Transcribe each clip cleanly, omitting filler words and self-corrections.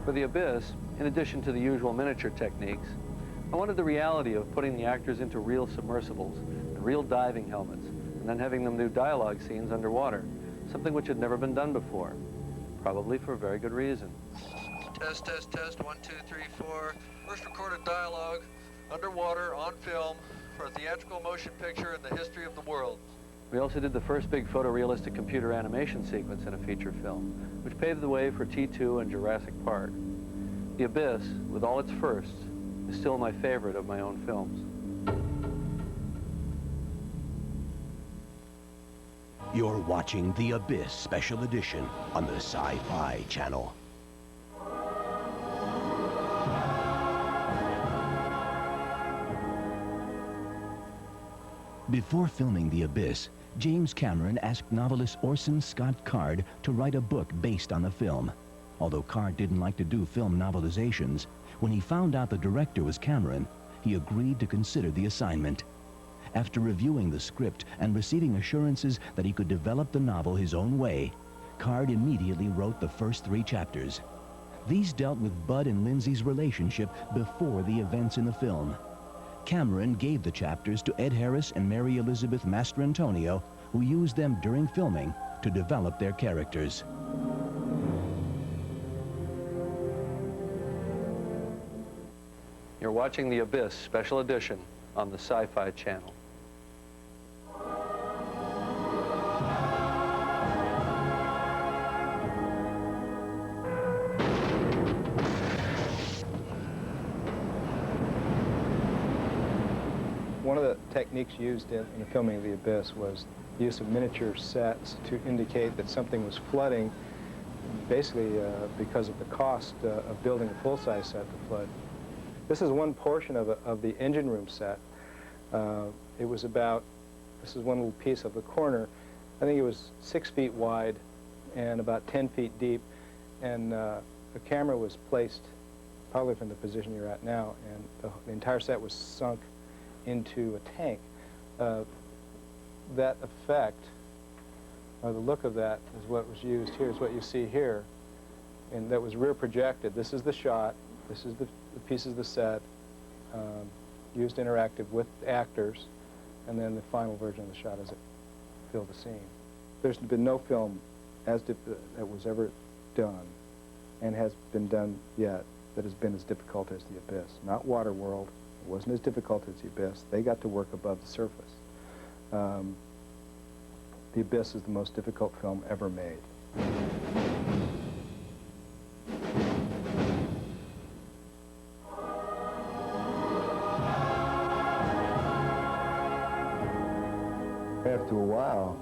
For The Abyss, in addition to the usual miniature techniques, I wanted the reality of putting the actors into real submersibles and real diving helmets, and then having them do dialogue scenes underwater, something which had never been done before, probably for a very good reason. Test, test, test, 1, 2, 3, 4. First recorded dialogue, underwater, on film, for a theatrical motion picture in the history of the world. We also did the first big photorealistic computer animation sequence in a feature film, which paved the way for T2 and Jurassic Park. The Abyss, with all its firsts, is still my favorite of my own films. You're watching The Abyss Special Edition on the Sci-Fi Channel. Before filming The Abyss, James Cameron asked novelist Orson Scott Card to write a book based on the film. Although Card didn't like to do film novelizations, when he found out the director was Cameron, he agreed to consider the assignment. After reviewing the script and receiving assurances that he could develop the novel his own way, Card immediately wrote the first 3 chapters. These dealt with Bud and Lindsay's relationship before the events in the film. Cameron gave the chapters to Ed Harris and Mary Elizabeth Mastrantonio, who used them during filming to develop their characters. You're watching The Abyss Special Edition on the Sci-Fi Channel. One of the techniques used in the filming of The Abyss was the use of miniature sets to indicate that something was flooding, basically because of the cost of building a full-size set to flood. This is one portion of the engine room set. It was about, this is one little piece of the corner. I think it was 6 feet wide and about 10 feet deep, and the camera was placed probably from the position you're at now, and the entire set was sunk into a tank. That effect, or the look of that, is what was used here, is what you see here, and that was rear projected. This is the shot, this is the pieces of the set, used interactive with actors, and then the final version of the shot as it filled the scene. There's been no film that was ever done, and has been done yet, that has been as difficult as The Abyss. Not Waterworld. It wasn't as difficult as The Abyss. They got to work above the surface. The Abyss is the most difficult film ever made. After a while,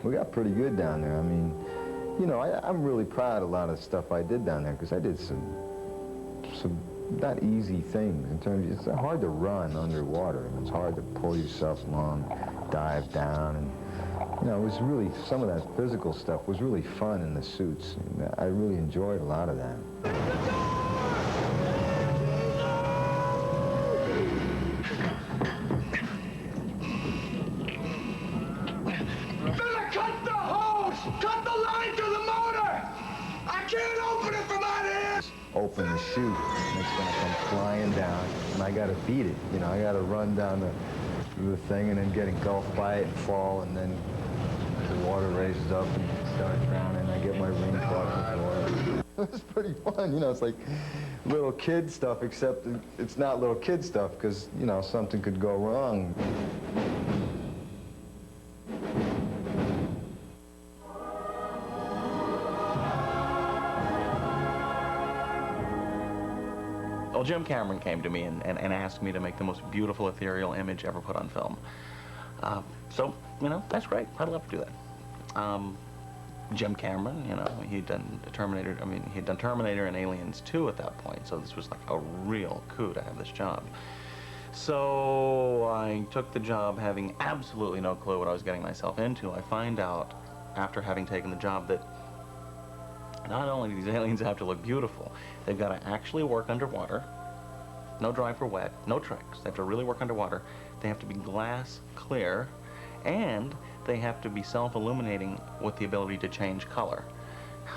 we got pretty good down there. I mean, you know, I'm really proud of a lot of stuff I did down there, because I did some not easy things in terms of, it's hard to run underwater, and it's hard to pull yourself along, dive down, and you know, it was really, some of that physical stuff was really fun in the suits. And I really enjoyed a lot of that. Cut the hose! Cut the line to the motor! I can't open it from out here! Open the chute, and it's gonna come flying down, and I gotta beat it. You know, I gotta run down the thing and then get engulfed by it and fall, and then the water raises up and start drowning. I get my ring caught in the water. It was pretty fun, you know, it's like little kid stuff, except it's not little kid stuff, because, you know, something could go wrong. Well, Jim Cameron came to me and asked me to make the most beautiful ethereal image ever put on film. So, you know, that's great. I'd love to do that. Jim Cameron, you know, he'd done Terminator, I mean, he'd done Terminator and Aliens 2 at that point, so this was like a real coup to have this job. So I took the job having absolutely no clue what I was getting myself into. I find out, after having taken the job, that not only do these aliens have to look beautiful, they've got to actually work underwater, no dry for wet, no tricks. They have to really work underwater. They have to be glass clear, and they have to be self-illuminating with the ability to change color.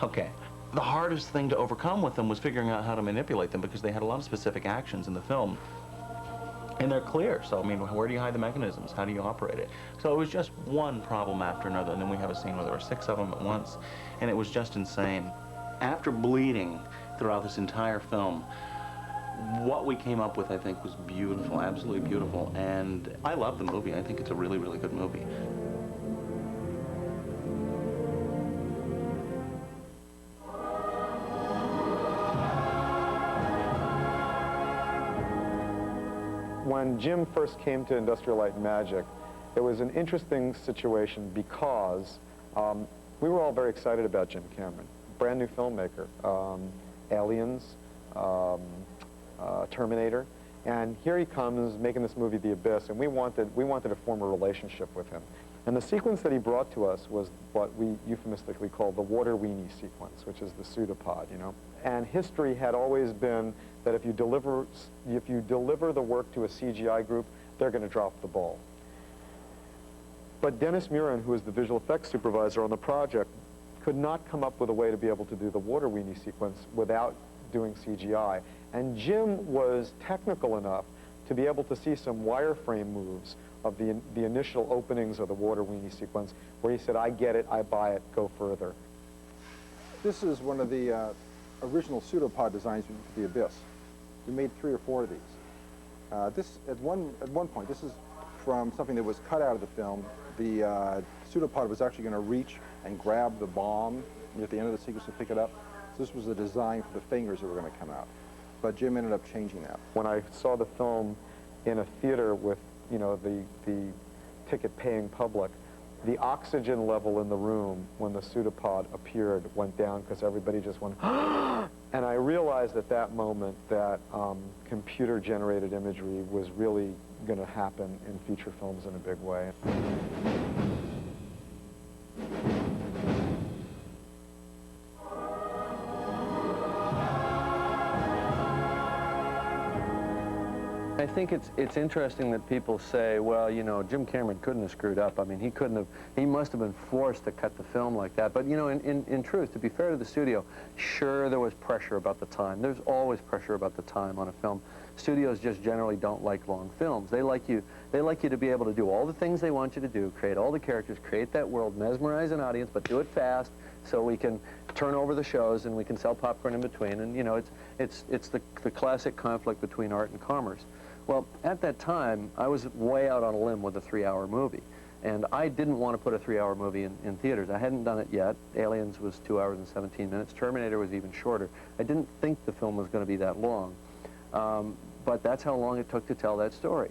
Okay, The hardest thing to overcome with them was figuring out how to manipulate them, because they had a lot of specific actions in the film. And they're clear, so I mean, where do you hide the mechanisms? How do you operate it? So it was just one problem after another, and then we have a scene where there were 6 of them at once, and it was just insane. After bleeding throughout this entire film, what we came up with, I think, was beautiful, absolutely beautiful, and I love the movie. I think it's a really, really good movie. When Jim first came to Industrial Light and Magic, it was an interesting situation because we were all very excited about Jim Cameron, brand new filmmaker, Aliens, Terminator, and here he comes making this movie, The Abyss, and we wanted to form a relationship with him. And the sequence that he brought to us was what we euphemistically call the water weenie sequence, which is the pseudopod, you know. And history had always been that if you deliver the work to a CGI group, they're going to drop the ball. But Dennis Muren, who is the visual effects supervisor on the project, could not come up with a way to be able to do the water weenie sequence without doing CGI. And Jim was technical enough to be able to see some wireframe moves of the initial openings of the water weenie sequence, where he said, I get it, I buy it, go further. This is one of the original pseudopod designs for The Abyss. We made 3 or 4 of these. This, at one point, this is from something that was cut out of the film. The pseudopod was actually going to reach and grab the bomb at the end of the sequence and pick it up. So this was the design for the fingers that were going to come out. But Jim ended up changing that. When I saw the film in a theater with, you know, the ticket-paying public, the oxygen level in the room when the pseudopod appeared went down because everybody just went, and I realized at that moment that computer-generated imagery was really going to happen in feature films in a big way. I think it's interesting that people say, well, you know, Jim Cameron couldn't have screwed up. I mean, he must have been forced to cut the film like that. But, you know, in truth, to be fair to the studio, sure, there was pressure about the time. There's always pressure about the time on a film. Studios just generally don't like long films. They like you to be able to do all the things they want you to do, create all the characters, create that world, mesmerize an audience, but do it fast so we can turn over the shows and we can sell popcorn in between. And, you know, it's the classic conflict between art and commerce. Well, at that time, I was way out on a limb with a 3-hour movie. And I didn't want to put a 3-hour movie in theaters. I hadn't done it yet. Aliens was 2 hours and 17 minutes. Terminator was even shorter. I didn't think the film was going to be that long. But that's how long it took to tell that story.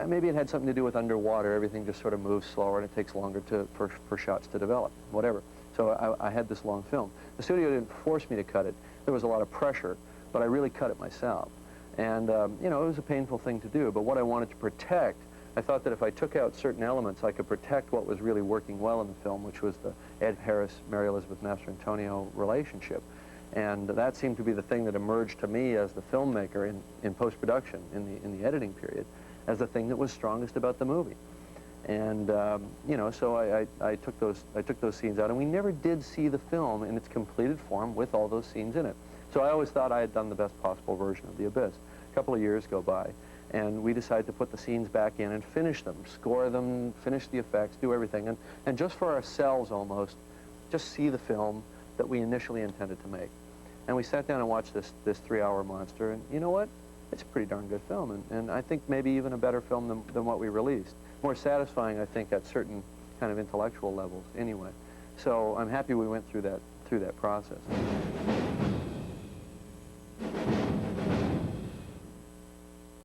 Maybe it had something to do with underwater. Everything just sort of moves slower and it takes longer for shots to develop, whatever. So I had this long film. The studio didn't force me to cut it. There was a lot of pressure, but I really cut it myself. And, you know, it was a painful thing to do, but what I wanted to protect, I thought that if I took out certain elements, I could protect what was really working well in the film, which was the Ed Harris, Mary Elizabeth Mastrantonio relationship. And that seemed to be the thing that emerged to me as the filmmaker in post-production, in the editing period, as the thing that was strongest about the movie. And, you know, so I took those scenes out, and we never did see the film in its completed form with all those scenes in it. So I always thought I had done the best possible version of The Abyss. A couple of years go by, and we decided to put the scenes back in and finish them, score them, finish the effects, do everything, and just for ourselves almost, just see the film that we initially intended to make. And we sat down and watched this 3-hour monster, and you know what? It's a pretty darn good film, and I think maybe even a better film than what we released. More satisfying, I think, at certain kind of intellectual levels anyway. So I'm happy we went through that process.